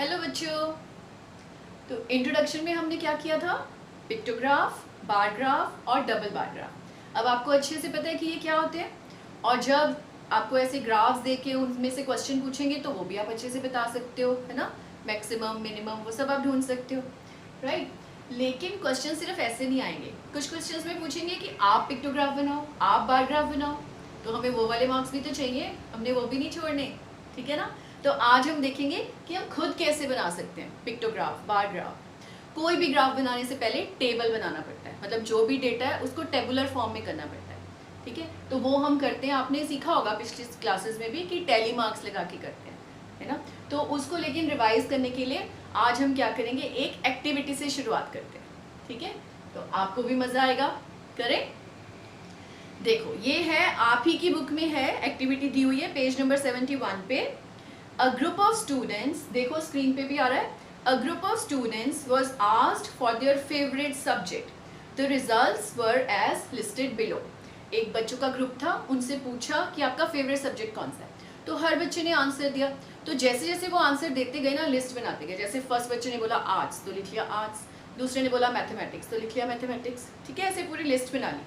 Hello बच्चों। तो introduction में हमने क्या किया था? पिक्टोग्राफ, बार ग्राफ और डबल बार ग्राफ। अब आपको अच्छे से पता है कि ये क्या होते हैं, और जब आपको ऐसे ग्राफ्स दे के उनमें से क्वेश्चन पूछेंगे तो वो भी आप अच्छे से बता सकते हो, है ना। मैक्सिमम, मिनिमम, वो सब आप ढूंढ सकते हो, राइट। लेकिन क्वेश्चन सिर्फ ऐसे नहीं आएंगे। कुछ क्वेश्चंस में पूछेंगे कि आप पिक्टोग्राफ बनाओ, आप बार ग्राफ बनाओ, तो हमें वो वाले मार्क्स भी तो चाहिए, हमने वो भी नहीं छोड़ने, ठीक है ना। तो आज हम देखेंगे कि हम खुद कैसे बना सकते हैं पिक्टोग्राफ, बार ग्राफ। कोई भी ग्राफ बनाने से पहले टेबल बनाना पड़ता है, मतलब जो भी डेटा है उसको टेबुलर फॉर्म में करना पड़ता है, ठीक है। तो वो हम करते हैं, आपने सीखा होगा पिछली क्लासेस में भी कि टैली मार्क्स लगा के करते हैं, है ना। तो उसको लेकिन रिवाइज करने के लिए आज हम क्या करेंगे, एक एक्टिविटी से शुरुआत करते हैं, ठीक है। तो आपको भी मजा आएगा, करें। देखो ये है, आप ही की बुक में है, एक्टिविटी दी हुई है पेज नंबर 71 पे। A group of students, देखो स्क्रीन पे भी आ रहा है, a group of students was asked for their favorite subject. The results were as listed below. एक बच्चों का ग्रुप था, उनसे पूछा कि आपका फेवरेट सब्जेक्ट कौन सा है। तो हर बच्चे ने आंसर दिया। तो जैसे जैसे वो आंसर देते गए ना, लिस्ट बनाते गए। जैसे फर्स्ट बच्चे ने बोला आर्ट्स, तो लिख लिया आर्ट्स। दूसरे ने बोला मैथमेटिक्स, तो लिख लिया मैथमेटिक्स, ठीक है। ऐसे पूरी लिस्ट बना ली।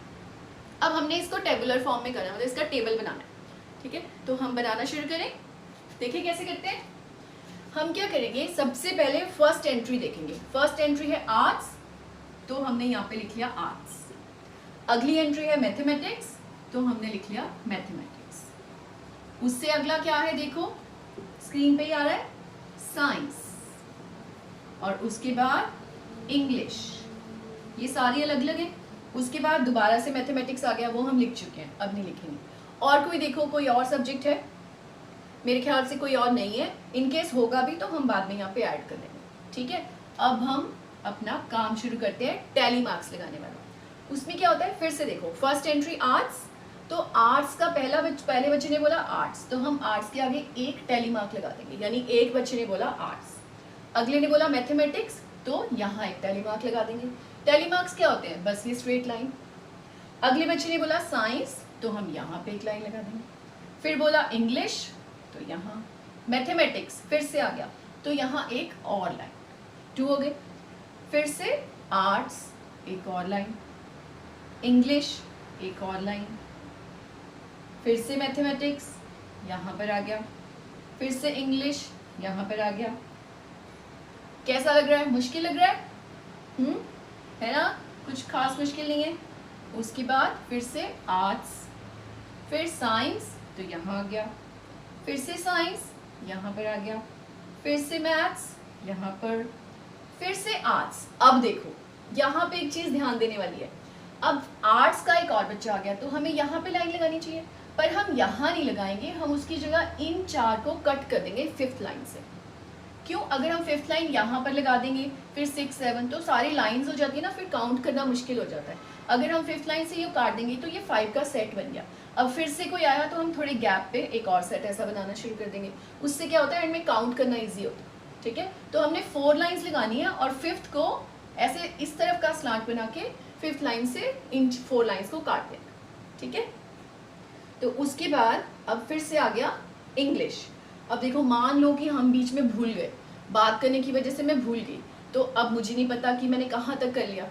अब हमने इसको टेबुलर फॉर्म में करना है, मतलब इसका टेबल बनाना है, ठीक है। तो हम बनाना शुरू करें। देखिए कैसे करते हैं। हम क्या करेंगे, सबसे पहले फर्स्ट एंट्री देखेंगे। फर्स्ट एंट्री है आर्ट्स, तो हमने यहाँ पे लिख लिया आर्ट्स। अगली एंट्री है मैथमेटिक्स, तो हमने लिख लिया मैथमेटिक्स। उससे अगला क्या है, देखो स्क्रीन पे ही आ रहा है, साइंस। और उसके बाद इंग्लिश। ये सारी अलग अलग है। उसके बाद दोबारा से मैथमेटिक्स आ गया, वो हम लिख चुके हैं, अब नहीं लिखेंगे। और कोई देखो, कोई और सब्जेक्ट है? मेरे ख्याल से कोई और नहीं है। इनकेस होगा भी तो हम बाद में यहाँ पे ऐड कर देंगे, ठीक है। अब हम अपना काम शुरू करते हैं, टैली मार्क्स लगाने वाला। उसमें क्या होता है, फिर से देखो, फर्स्ट एंट्री आर्ट्स, तो आर्ट्स का पहले बच्चे ने बोला आर्ट्स, तो हम आर्ट्स के आगे एक टैली मार्क लगा देंगे, यानी एक बच्चे ने बोला आर्ट्स। अगले ने बोला मैथमेटिक्स, तो यहाँ एक टैली मार्क लगा देंगे। टैली मार्क्स क्या होते हैं, बस ये स्ट्रेट लाइन। अगले बच्चे ने बोला साइंस, तो हम यहाँ पे एक लाइन लगा देंगे। फिर बोला इंग्लिश, तो यहाँ मैथमेटिक्स फिर से आ गया, तो यहाँ एक और लाइन, 2 हो गए। फिर से आर्ट्स, एक और लाइन, इंग्लिश एक और लाइन, फिर से मैथमेटिक्स यहाँ पर आ गया, फिर से इंग्लिश यहाँ पर आ गया। कैसा लग रहा है, मुश्किल लग रहा है? है ना, कुछ खास मुश्किल नहीं है। उसके बाद फिर से आर्ट्स, फिर साइंस, तो यहाँ आ गया, फिर से साइंस यहाँ पर आ गया, फिर से मैथ्स यहाँ पर, फिर से आर्ट्स। अब देखो यहाँ पे एक चीज ध्यान देने वाली है। अब आर्ट्स का एक और बच्चा आ गया, तो हमें यहाँ पे लाइन लगानी चाहिए, पर हम यहाँ नहीं लगाएंगे, हम उसकी जगह इन 4 को कट कर देंगे 5th लाइन से। क्यों? अगर हम 5th लाइन यहाँ पर लगा देंगे, फिर 6, 7, तो सारी लाइंस हो जाती है ना, फिर काउंट करना मुश्किल हो जाता है। अगर हम 5th लाइन से ये काट देंगे तो ये 5 का सेट बन गया। अब फिर से कोई आया तो हम थोड़े गैप पे एक और सेट ऐसा बनाना शुरू कर देंगे। उससे क्या होता है, एंड में काउंट करना ईजी होता है, ठीक है। तो हमने 4 लाइन्स लगानी है, और 5th को ऐसे इस तरफ का स्लांट बना के 5th लाइन से इन 4 लाइन्स को काट देना, ठीक है। तो उसके बाद अब फिर से आ गया इंग्लिश। अब देखो, मान लो कि हम बीच में भूल गए, बात करने की वजह से मैं भूल गई, तो अब मुझे नहीं पता कि मैंने कहाँ तक कर लिया।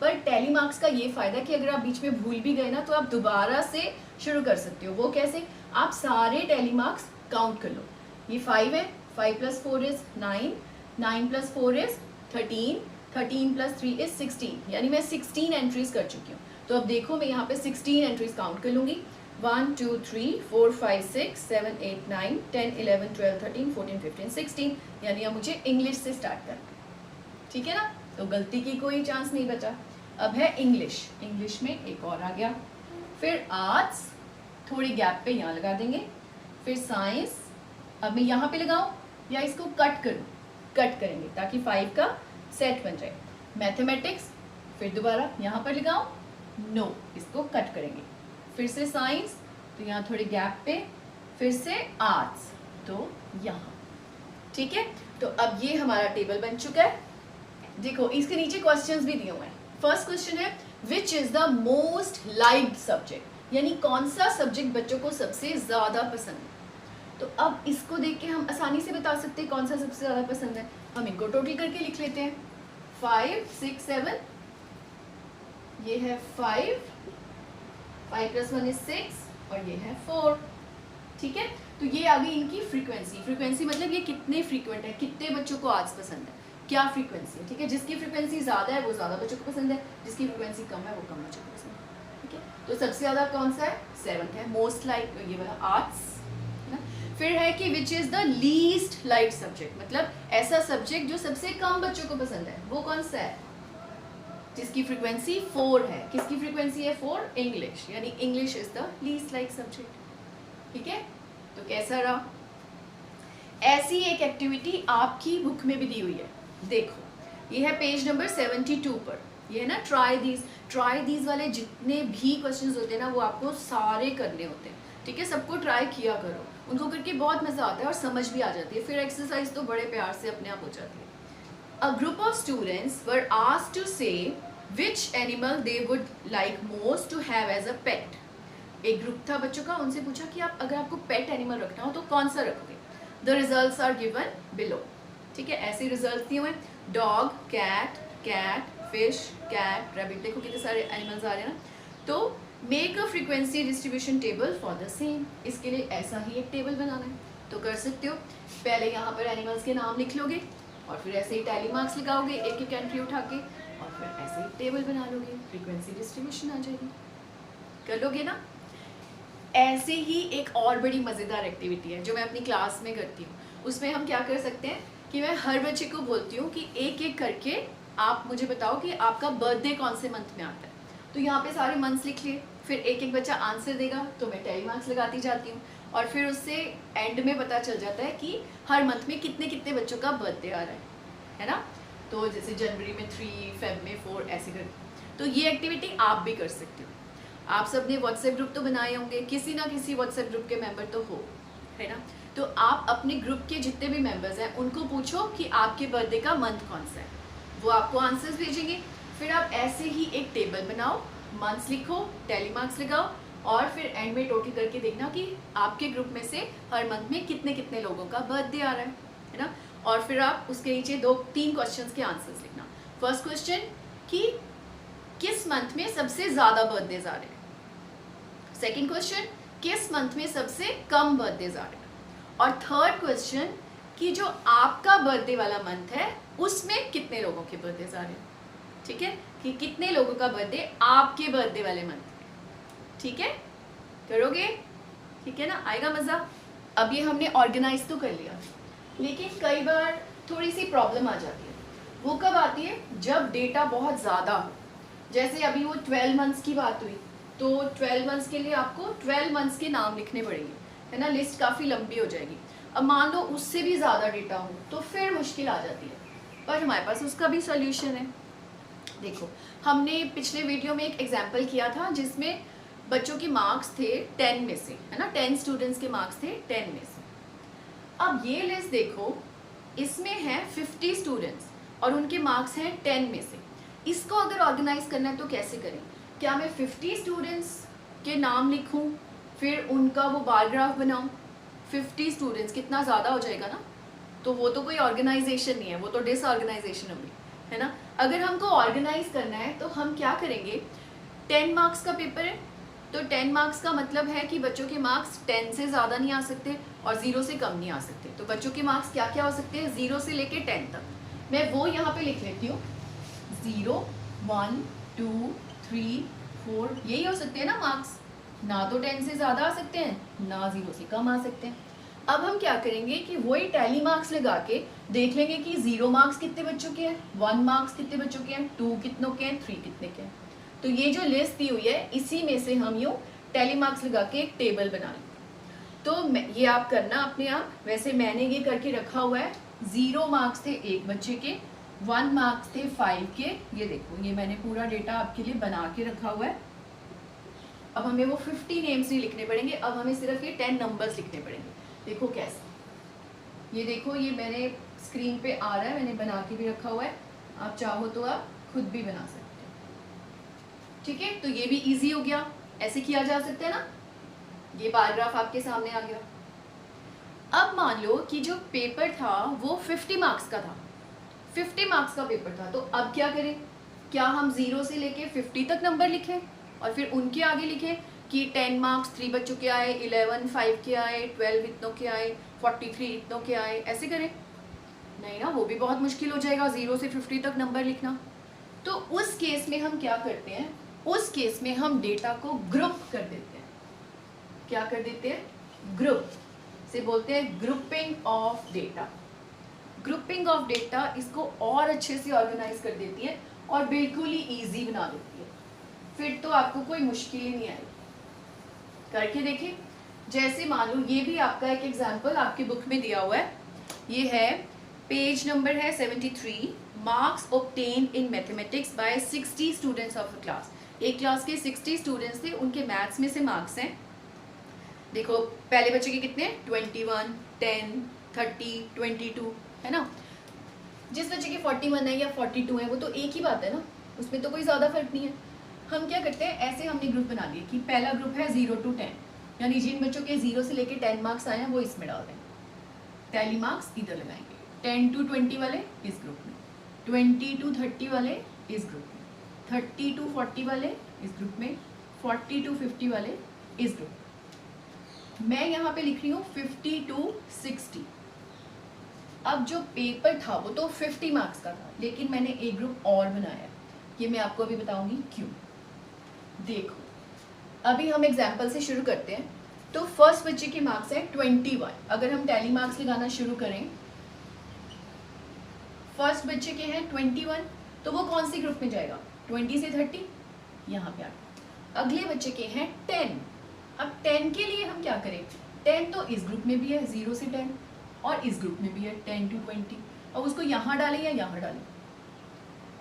पर टैली मार्क्स का ये फायदा कि अगर आप बीच में भूल भी गए ना, तो आप दोबारा से शुरू कर सकते हो। वो कैसे? आप सारे टैली मार्क्स काउंट कर लो। ये 5 है, 5 + 4 इज 9, 9 + 4 इज 13, 13 + 3 इज 16, यानी मैं 16 एंट्रीज कर चुकी हूँ। तो अब देखो, मैं यहाँ पे 16 एंट्रीज काउंट कर लूंगी। 1 2 3 4 5 6 7 8 9 10 11 12 13 14 15 16, यानी अब मुझे इंग्लिश से स्टार्ट करना है, ठीक है ना। तो गलती की कोई चांस नहीं बचा। अब है इंग्लिश, इंग्लिश में एक और आ गया, फिर आर्ट्स, थोड़ी गैप पे यहाँ लगा देंगे, फिर साइंस। अब मैं यहाँ पे लगाऊं या इसको कट करूं? कट करेंगे ताकि 5 का सेट बन जाए। मैथमेटिक्स, फिर दोबारा यहाँ पर लगाऊं? नो, इसको कट करेंगे। फिर से साइंस, तो यहाँ थोड़ी गैप पे, फिर से आर्ट्स, तो यहाँ, ठीक है। तो अब ये हमारा टेबल बन चुका है। देखो इसके नीचे क्वेश्चंस भी दिए हुए हैं। फर्स्ट क्वेश्चन है, which is the most liked subject, यानी कौन सा सब्जेक्ट बच्चों को सबसे ज्यादा पसंद है। तो अब इसको देख के हम आसानी से बता सकते हैं कौन सा सबसे ज़्यादा पसंद है। हम इनको टोटल करके लिख लेते हैं, 5 6 7, ये है 5 + 1 = 6 और ये है 4। ठीक है, तो ये आ गई इनकी फ्रीक्वेंसी। फ्रीक्वेंसी मतलब ये कितने फ्रीक्वेंट है, कितने बच्चों को आर्ट्स पसंद है, क्या फ्रीक्वेंसी है। ठीक है, जिसकी फ्रीक्वेंसी ज़्यादा है वो ज़्यादा बच्चों को पसंद है, जिसकी फ्रीक्वेंसी कम है वो कम बच्चों को पसंद है। ठीक है, तो सबसे ज़्यादा कौन सा है, 7th है, मोस्ट लाइक ये वाला आर्ट्स है ना। फिर है कि which is the least like subject, मतलब ऐसा सब्जेक्ट जो सबसे कम बच्चों को पसंद है, वो कौन सा है, जिसकी फ्रीक्वेंसी 4 है। किसकी फ्रीक्वेंसी है 4, इंग्लिश, यानी English is the least like subject. ठीक है, तो कैसा रहा। ऐसी एक एक्टिविटी आपकी बुक में भी दी हुई है, देखो ये है पेज नंबर 72 पर, ये है ना ट्राई दीज वाले जितने भी क्वेश्चंस होते हैं ना वो आपको सारे करने होते हैं। ठीक है, सबको ट्राई किया करो, उनको करके बहुत मज़ा आता है और समझ भी आ जाती है, फिर एक्सरसाइज तो बड़े प्यार से अपने आप हो जाती है। A group of students were asked to say which animal they would like most to have as a pet. एक ग्रुप था बच्चों का, उनसे पूछा कि आप अगर आपको पेट एनिमल रखना हो तो कौन सा रखोगे। The results are given below. ठीक है, ऐसे रिजल्ट्स दिए हुए हैं, dog, cat, fish, cat, rabbit, देखो कितने सारे एनिमल्स आ रहे हैं ना। तो make a frequency distribution table for the same, इसके लिए ऐसा ही एक टेबल बनाना है, तो कर सकते हो। पहले यहाँ पर एनिमल्स के नाम लिख लोगे और फिर ऐसे ही टैली मार्क्स लगाओगे एक एक एंट्री उठा के, और फिर ऐसे ही टेबल बना लोगे, फ्रीक्वेंसी डिस्ट्रीब्यूशन आ जाएगी, कर लोगे ना। ऐसे ही एक और बड़ी मज़ेदार एक्टिविटी है जो मैं अपनी क्लास में करती हूँ, उसमें हम क्या कर सकते हैं कि मैं हर बच्चे को बोलती हूँ कि एक एक करके आप मुझे बताओ कि आपका बर्थडे कौन से मंथ में आता है। तो यहाँ पे सारे मंथ्स लिख लिए, फिर एक एक बच्चा आंसर देगा तो मैं टैली मार्क्स लगाती जाती हूँ, और फिर उससे एंड में पता चल जाता है कि हर मंथ में कितने कितने बच्चों का बर्थडे आ रहा है ना। तो जैसे जनवरी में 3, फेब में 4, ऐसे कर। तो ये एक्टिविटी आप भी कर सकते हो। आप सब ने व्हाट्सएप ग्रुप तो बनाए होंगे, किसी ना किसी व्हाट्सएप ग्रुप के मेंबर तो हो, है ना। तो आप अपने ग्रुप के जितने भी मेंबर्स हैं उनको पूछो कि आपके बर्थडे का मंथ कौन सा है, वो आपको आंसर्स भेजेंगे। फिर आप ऐसे ही एक टेबल बनाओ, मंथ्स लिखो, टैली मार्क्स लगाओ, और फिर एंड में टोटल करके देखना कि आपके ग्रुप में से हर मंथ में कितने कितने लोगों का बर्थडे आ रहा है ना। और फिर आप उसके नीचे 2-3 क्वेश्चंस के आंसर्स लिखना। फर्स्ट क्वेश्चन कि किस मंथ में सबसे ज़्यादा बर्थडेज आ रहे हैं, सेकेंड क्वेश्चन किस मंथ में सबसे कम बर्थडेज आ रहे हैं, और थर्ड क्वेश्चन कि जो आपका बर्थडे वाला मंथ है उसमें कितने लोगों के बर्थडेज आ रहे हैं। ठीक है, कि कितने लोगों का बर्थडे आपके बर्थडे वाले मंथ में। ठीक है, करोगे, ठीक है ना, आएगा मज़ा। अब ये हमने ऑर्गेनाइज तो कर लिया, लेकिन कई बार थोड़ी सी प्रॉब्लम आ जाती है। वो कब आती है, जब डेटा बहुत ज़्यादा हो। जैसे अभी वो 12 मंथ्स की बात हुई, तो 12 मंथ्स के लिए आपको 12 मंथ्स के नाम लिखने पड़ेंगे, है ना, लिस्ट काफ़ी लंबी हो जाएगी। अब मान लो उससे भी ज़्यादा डेटा हो तो फिर मुश्किल आ जाती है, पर हमारे पास उसका भी सॉल्यूशन है। देखो, हमने पिछले वीडियो में एक एग्जाम्पल किया था जिसमें बच्चों के मार्क्स थे 10 में से, है ना, 10 स्टूडेंट्स के मार्क्स थे 10 में से। अब ये लिस्ट देखो, इसमें है 50 स्टूडेंट्स और उनके मार्क्स हैं 10 में से। इसको अगर ऑर्गेनाइज करना है तो कैसे करें, क्या मैं 50 स्टूडेंट्स के नाम लिखूं फिर उनका वो बार ग्राफ बनाऊं। 50 स्टूडेंट्स कितना ज़्यादा हो जाएगा ना, तो वो तो कोई ऑर्गेनाइजेशन नहीं है, वो तो डिसऑर्गेनाइजेशन होगी, है ना। अगर हमको ऑर्गेनाइज करना है तो हम क्या करेंगे, 10 मार्क्स का पेपर है तो 10 मार्क्स का मतलब है कि बच्चों के मार्क्स 10 से ज़्यादा नहीं आ सकते और 0 से कम नहीं आ सकते। तो बच्चों के मार्क्स क्या क्या हो सकते हैं, 0 से लेके 10 तक। मैं वो यहाँ पे लिख लेती हूँ, 0, 1, 2, 3, 4, यही हो सकते हैं ना मार्क्स, ना तो 10 से ज़्यादा आ सकते हैं ना 0 से कम आ सकते हैं। अब हम क्या करेंगे कि वही टैली मार्क्स लगा के देख लेंगे कि 0 मार्क्स कितने बच्चों के हैं, 1 मार्क्स कितने बच्चों के हैं, 2 कितनों के हैं, 3 कितने के हैं। तो ये जो लिस्ट दी हुई है इसी में से हम यूँ टैली मार्क्स लगा के एक टेबल बना लेंगे। तो ये आप करना अपने आप, वैसे मैंने ये करके रखा हुआ है। 0 मार्क्स थे एक बच्चे के, 1 मार्क्स थे 5 के, ये देखो ये मैंने पूरा डेटा आपके लिए बना के रखा हुआ है। अब हमें वो 50 नेम्स नहीं लिखने पड़ेंगे, अब हमें सिर्फ ये 10 नंबर्स लिखने पड़ेंगे। देखो कैसे, ये देखो ये मैंने स्क्रीन पे आ रहा है, मैंने बना के भी रखा हुआ है, आप चाहो तो आप खुद भी बना सकते हो। ठीक है, तो ये भी इजी हो गया, ऐसे किया जा सकता है ना। ये पैराग्राफ आपके सामने आ गया। अब मान लो कि जो पेपर था वो 50 मार्क्स का था, 50 मार्क्स का पेपर था, तो अब क्या करें? क्या हम 0 से लेके 50 तक नंबर लिखें और फिर उनके आगे लिखें कि 10 मार्क्स 3 बच्चों के आए, 11 5 के आए, 12 इतनों के आए, 43 इतनों के आए, ऐसे करें? नहीं ना, वो भी बहुत मुश्किल हो जाएगा 0 से 50 तक नंबर लिखना। तो उस केस में हम क्या करते हैं? उस केस में हम डेटा को ग्रुप कर देते हैं। क्या कर देते हैं? ग्रुप से बोलते हैं grouping of data. Grouping of data इसको और अच्छे से ऑर्गेनाइज कर देती है और बिल्कुल ही इजी बना देती है, फिर तो आपको कोई मुश्किल ही नहीं आएगी। करके देखिए, जैसे मान लो ये भी आपका एक एग्जांपल आपकी बुक में दिया हुआ है, ये है पेज नंबर है 73, marks obtained in mathematics bye 60 students of a class. एक क्लास के 60 स्टूडेंट्स थे, उनके मैथ्स में से मार्क्स हैं। देखो पहले बच्चे के कितने? 21, 10, 30, 22 है ना। जिस बच्चे के 41 है या 42 है वो तो एक ही बात है ना, उसमें तो कोई ज़्यादा फर्क नहीं है। हम क्या करते हैं, ऐसे हमने ग्रुप बना दिए कि पहला ग्रुप है 0 to 10, यानी जिन बच्चों के 0 से लेके 10 मार्क्स आए हैं वो इसमें डाल दें, टैली मार्क्स इधर लगाएंगे। 10 to 20 वाले इस ग्रुप में, 20 to 30 वाले इस ग्रुप में, 30 to 40 वाले इस ग्रुप में, 40 to 50 वाले इस ग्रुप में। मैं यहाँ पे लिख रही हूँ 50 to 60। अब जो पेपर था वो तो 50 मार्क्स का था, लेकिन मैंने एक ग्रुप और बनाया, ये मैं आपको अभी बताऊंगी क्यों। देखो अभी हम एग्जाम्पल से शुरू करते हैं। तो फर्स्ट बच्चे के मार्क्स है 21। अगर हम टैली मार्क्स लगाना शुरू करें, फर्स्ट बच्चे के हैं 21, तो वो कौन सी ग्रुप में जाएगा? 20 से 30 यहाँ पे आ। अगले बच्चे के हैं 10। अब 10 के लिए हम क्या करें? 10 तो इस ग्रुप में भी है 0 से 10, और इस ग्रुप में भी है 10 to 20। अब उसको यहाँ डालें या यहाँ डालें?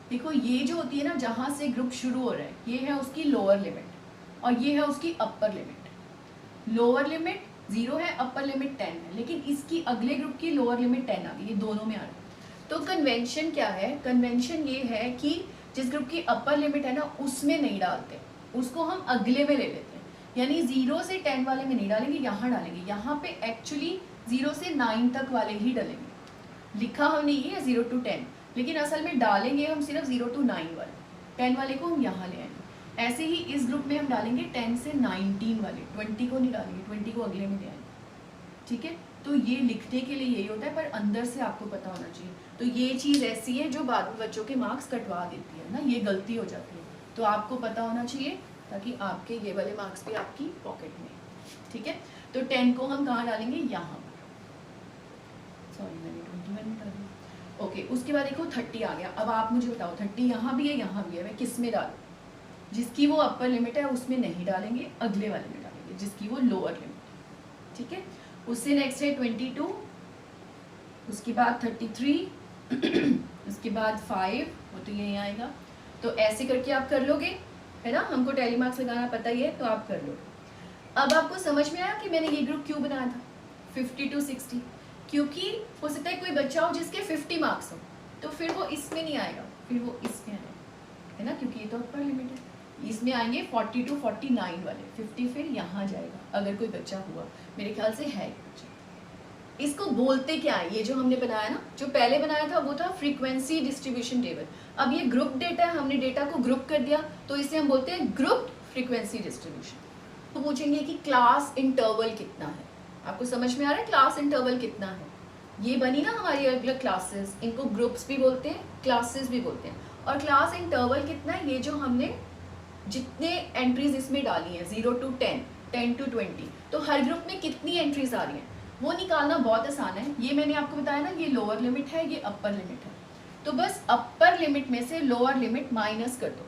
देखो ये जो होती है ना, जहाँ से ग्रुप शुरू हो रहा है, ये है उसकी लोअर लिमिट और ये है उसकी अपर लिमिट। लोअर लिमिट 0 है, अपर लिमिट 10 है, लेकिन इसकी अगले ग्रुप की लोअर लिमिट 10 आ गई, ये दोनों में आ रहा है। तो कन्वेंशन क्या है? कन्वेंशन ये है कि जिस ग्रुप की अपर लिमिट है ना उसमें नहीं डालते, उसको हम अगले में ले लेते हैं। यानी 0 से 10 वाले में नहीं डालेंगे, यहाँ डालेंगे। यहाँ पे एक्चुअली 0 से 9 तक वाले ही डालेंगे। लिखा हमने ये है 0 to 10, लेकिन असल में डालेंगे हम सिर्फ 0 to 9 वाले। 10 वाले को हम यहाँ ले आएंगे। ऐसे ही इस ग्रुप में हम डालेंगे 10 से 19 वाले, 20 को नहीं डालेंगे, 20 को अगले में ले आएंगे। ठीक है, तो ये लिखने के लिए यही होता है, पर अंदर से आपको पता होना चाहिए। तो ये चीज़ ऐसी है जो बाद में बच्चों के मार्क्स कटवा देती है ना, ये गलती हो जाती है। तो आपको पता होना चाहिए ताकि आपके ये वाले मार्क्स भी आपकी पॉकेट में। ठीक है, तो 10 को हम कहाँ डालेंगे? यहाँ पर। सॉरी मैंने 21 डाल दिया। ओके, उसके बाद देखो 30 आ गया। अब आप मुझे बताओ 30 यहाँ भी है यहाँ भी है, मैं किस में डालूँ? जिसकी वो अपर लिमिट है उसमें नहीं डालेंगे, अगले वाले में डालेंगे जिसकी वो लोअर लिमिट है। ठीक है, उससे नेक्स्ट है 22, उसके बाद 33, उसके बाद 5, वो तो यहीं आएगा। तो ऐसे करके आप कर लोगे, है ना। हमको टैली मार्क्स लगाना पता ही है, तो आप कर लोगे। अब आपको समझ में आया कि मैंने ये ग्रुप क्यों बनाया था 50 to 60? क्योंकि हो सकता है कोई बच्चा हो जिसके 50 मार्क्स हो, तो फिर वो इसमें नहीं आएगा, फिर वो इसमें आएगा, है ना, क्योंकि ये तो अपर लिमिट है। इसमें आएंगे 40 to 49 वाले, 50 फिर यहाँ जाएगा अगर कोई बच्चा हुआ। मेरे ख्याल से है बच्चा। इसको बोलते क्या है? ये जो हमने बनाया ना, जो पहले बनाया था वो था फ्रीक्वेंसी डिस्ट्रीब्यूशन टेबल। अब ये ग्रुप डेटा है, हमने डेटा को ग्रुप कर दिया, तो इसे हम बोलते हैं ग्रुप फ्रीक्वेंसी डिस्ट्रीब्यूशन। तो पूछेंगे कि क्लास इंटरवल कितना है? आपको समझ में आ रहा है क्लास इंटरवल कितना है? ये बनी ना हमारी अलग अलग क्लासेस, इनको ग्रुप्स भी बोलते हैं, क्लासेस भी बोलते हैं। और क्लास इंटरवल कितना है? ये जो हमने जितने एंट्रीज इसमें डाली हैं 0 to 10, 10 to 20, तो हर ग्रुप में कितनी एंट्रीज आ रही हैं वो निकालना बहुत आसान है। ये मैंने आपको बताया ना, ये लोअर लिमिट है, ये अपर लिमिट है। तो बस अपर लिमिट में से लोअर लिमिट माइनस कर दो,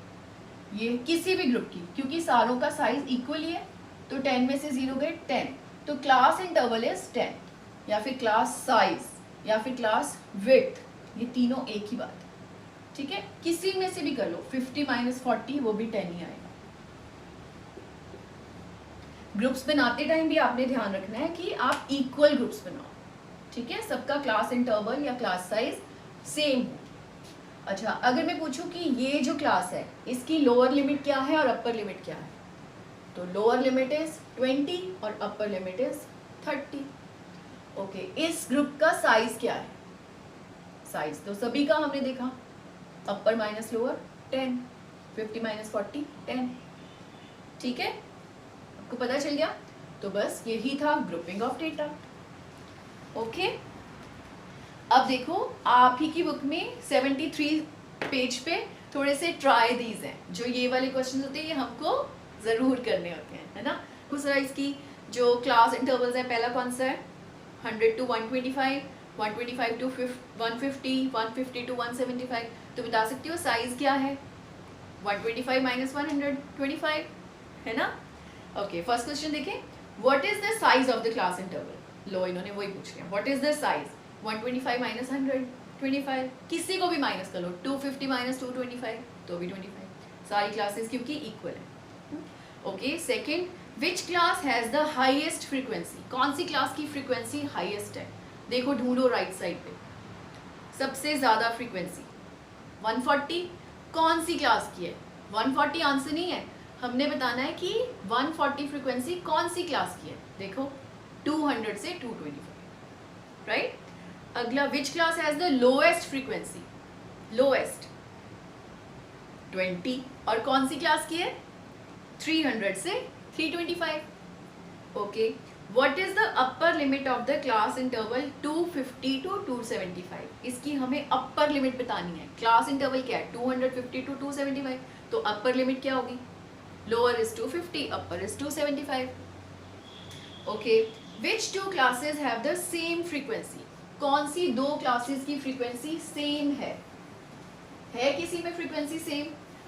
ये किसी भी ग्रुप की, क्योंकि सारों का साइज इक्वल ही है। तो 10 में से 0 गए 10, तो क्लास इंटरवल इज 10, या फिर क्लास साइज, या फिर क्लास विड्थ, ये तीनों एक ही बात है। ठीक है, किसी में से भी कर लो, 50 - 40 वो भी 10 ही आएगा। ग्रुप्स बनाते टाइम भी आपने ध्यान रखना है कि आप इक्वल ग्रुप्स बनाओ। ठीक है, सबका क्लास इंटरवल या क्लास साइज सेम हो। अच्छा, अगर मैं पूछूं कि ये जो क्लास है इसकी लोअर लिमिट क्या है और अपर लिमिट क्या है, तो लोअर लिमिट इज 20 और अपर लिमिट इज 30। ओके, इस ग्रुप का साइज क्या है? साइज तो सभी का हमने देखा, अपर माइनस लोअर 10, 50 माइनस 40 10। ठीक है, आपको पता चल गया? तो बस यही था ग्रुपिंग ऑफ डेटा। ओके, अब देखो आप ही की बुक में 73 पेज पे थोड़े से ट्राई दीज हैं, जो ये वाले क्वेश्चन होते हैं ये हमको जरूर करने होते हैं, है ना। दूसरा इसकी जो क्लास इंटरवल्स है, पहला कौन सा है? 100 to 125, 125 to 150, 150 to 175। तो बता सकती हो साइज क्या है? 125 माइनस 125, है ना। ओके, फर्स्ट क्वेश्चन देखें, what is the size of the class interval? लो, इन्होंने वही पूछ लिया, what is the size? 125 minus 125, किसी को भी माइनस कर लो, 250 माइनस 225 तो भी 25, सारी क्लासेस क्योंकि इक्वल है। Okay, second, which class has the highest frequency? कौन सी क्लास की फ्रीक्वेंसी हाईएस्ट है? देखो ढूंढो राइट साइड पे, सबसे ज्यादा फ्रीक्वेंसी 140, कौन सी क्लास की है? 140 आंसर नहीं है, हमने बताना है कि 140 फ्रीक्वेंसी कौन सी क्लास की है। देखो 200 से 225, राइट। अगला, which class has the lowest frequency? Lowest 20, और कौन सी क्लास की है? 300 से 325। Okay, what is the upper limit of the class interval 250 to 275? इसकी हमें अपर लिमिट बतानी है। क्लास इंटरवल क्या है? 250 टू 275, तो अपर लिमिट क्या होगी? Lower is 250, upper is 275। Okay, which two classes have the same frequency? कौन सी दो क्लासेस की फ्रीक्वेंसी सेम है? किसी में फ्रीक्वेंसी सेम?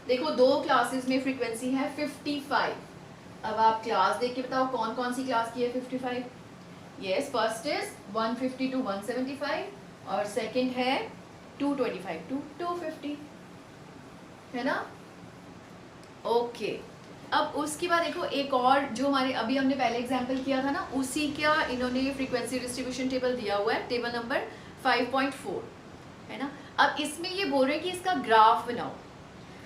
देखो दो क्लासेस में फ्रीक्वेंसी है 55। अब आप क्लास देख के बताओ कौन कौन सी क्लास की है 55? यस, फर्स्ट इज 150 टू 175 और सेकंड है 225 टू 250, है ना। ओके, अब उसके बाद देखो एक और, जो हमारे अभी हमने पहले एग्जांपल किया था ना, उसी का इन्होंने फ्रीक्वेंसी डिस्ट्रीब्यूशन टेबल दिया हुआ है, टेबल नंबर 5.4, है ना। अब इसमें ये बोल रहे हैं कि इसका ग्राफ बनाओ।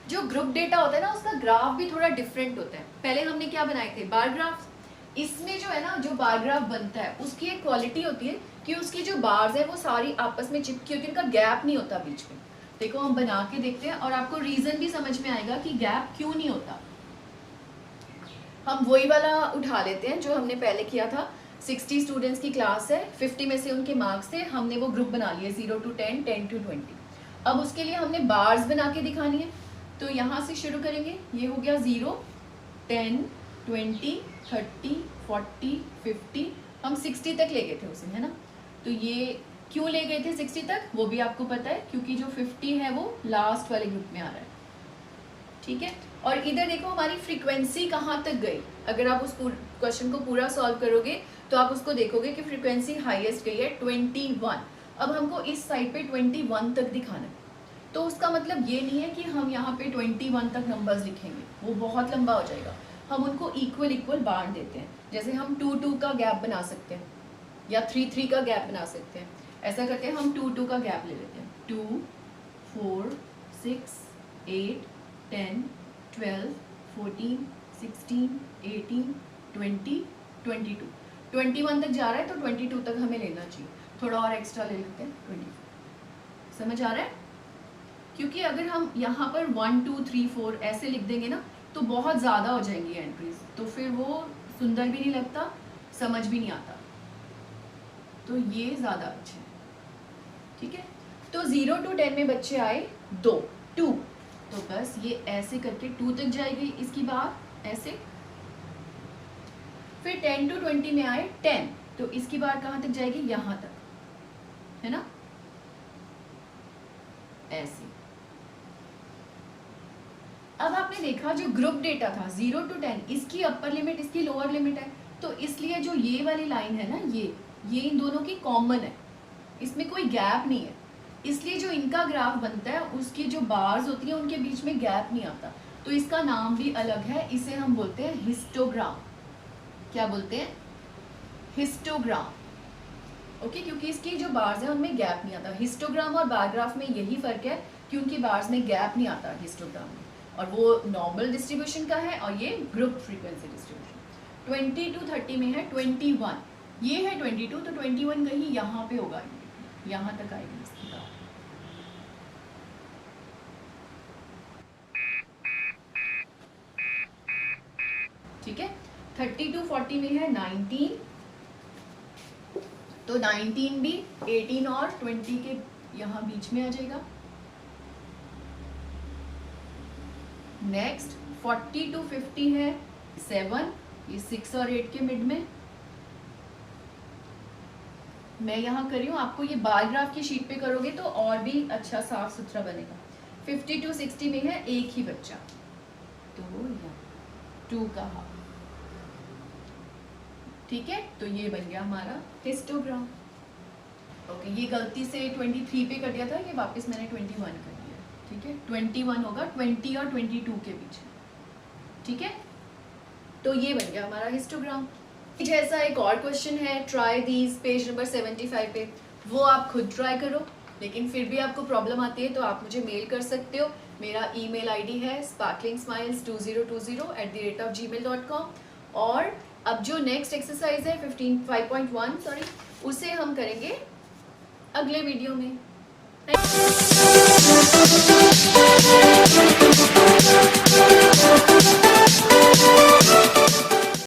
जो ग्रुप डेटा होता है ना, उसका ग्राफ भी थोड़ा डिफरेंट होता है। पहले हमने क्या बनाए थे? Bar graph. इसमें जो है ना, जो बार ग्राफ बनता है उसकी एक क्वालिटी होती है कि उसकी जो बार्स है वो सारी आपस में चिपकी होती है, उनका गैप नहीं होता बीच में। देखो हम बना के देखते हैं और आपको रीजन भी समझ में आएगा कि गैप क्यों नहीं होता। हम वही वाला उठा लेते हैं जो हमने पहले किया था। 60 स्टूडेंट्स की क्लास है, 50 में से उनके मार्क्स थे, हमने वो ग्रुप बना लिए 0 to 10, 10 to 20। अब उसके लिए हमने बार्स बना के दिखानी है, तो यहाँ से शुरू करेंगे। ये हो गया 0, 10, 20, 30, 40, 50, हम 60 तक ले गए थे उसे, है ना। तो ये क्यों ले गए थे 60 तक, वो भी आपको पता है, क्योंकि जो 50 है वो लास्ट वाले ग्रुप में आ रहा है, ठीक है। और इधर देखो हमारी फ्रीक्वेंसी कहाँ तक गई। अगर आप उस क्वेश्चन को पूरा सॉल्व करोगे तो आप उसको देखोगे कि फ्रीक्वेंसी हाईएस्ट गई है 21। अब हमको इस साइड पे 21 तक दिखाना है, तो उसका मतलब ये नहीं है कि हम यहाँ पे 21 तक नंबर्स लिखेंगे, वो बहुत लंबा हो जाएगा। हम उनको इक्वल इक्वल बांट देते हैं, जैसे हम 2-2 का गैप बना सकते हैं या 3-3 का गैप बना सकते हैं। ऐसा करके हम 2-2 का गैप ले लेते हैं। 2, 4, 6, 8, 10, 12, 14, 16, 18, 20, 22, 21 तक जा रहा है तो 22 तक हमें लेना चाहिए। थोड़ा और एक्स्ट्रा ले लेते हैं 24। समझ आ रहा है? क्योंकि अगर हम यहाँ पर 1, 2, 3, 4 ऐसे लिख देंगे ना तो बहुत ज़्यादा हो जाएंगी एंट्रीज, तो फिर वो सुंदर भी नहीं लगता, समझ भी नहीं आता, तो ये ज़्यादा अच्छा है, ठीक है। तो 0 to 10 में बच्चे आए 2, तो बस ये ऐसे करके 2 तक जाएगी इसकी बार ऐसे। फिर 10 to 20 में आए 10, तो इसकी बार कहाँ तक जाएगी? यहाँ तक, है ना, ऐसे। अब आपने देखा जो ग्रुप डेटा था 0 to 10, इसकी अपर लिमिट इसकी लोअर लिमिट है, तो इसलिए जो ये वाली लाइन है ना, ये इन दोनों की कॉमन है, इसमें कोई गैप नहीं है, इसलिए जो इनका ग्राफ बनता है उसकी जो बार्स होती हैं उनके बीच में गैप नहीं आता, तो इसका नाम भी अलग है, इसे हम बोलते हैं हिस्टोग्राम। क्या बोलते हैं? हिस्टोग्राम। ओके, क्योंकि इसकी जो बार्स है उनमें गैप नहीं आता। हिस्टोग्राम और बार ग्राफ में यही फर्क है कि उनकी बार्स में गैप नहीं आता हिस्टोग्राम में, और वो नॉर्मल डिस्ट्रीब्यूशन का है और ये ग्रुप फ्रीक्वेंसी डिस्ट्रीब्यूशन। 20 to 30 में है 21, ये है 22, तो 21 कहीं यहाँ पे होगा, यहाँ तक आएगी इसकी बात। ठीक है, 30 to 40 में है 19, तो 19 भी 18 और 20 के यहाँ बीच में आ जाएगा। नेक्स्ट 40 to 50 है 7, ये 6 और 8 के मिड में। मैं यहाँ कर रही हूँ, आपको ये बार ग्राफ की शीट पे करोगे तो और भी अच्छा साफ सुथरा बनेगा। 50 to 60 में है एक ही बच्चा, तो यहाँ 2 का हाफ। ठीक है, तो ये बन गया हमारा हिस्टोग्राम। ओके, ये गलती से 23 पे कर दिया था, ये वापस मैंने 21 कर दिया। ठीक है, 21 होगा 20 और 22 के बीच। ठीक है, तो ये बन गया हमारा हिस्टोग्राम। जैसा एक और क्वेश्चन है, ट्राई दीज, पेज नंबर 75 पे, वो आप खुद ट्राई करो, लेकिन फिर भी आपको प्रॉब्लम आती है तो आप मुझे मेल कर सकते हो। मेरा ईमेल आईडी है sparklingsmiles2020@gmail.com। और अब जो नेक्स्ट एक्सरसाइज है 5.1 सॉरी, उसे हम करेंगे अगले वीडियो में।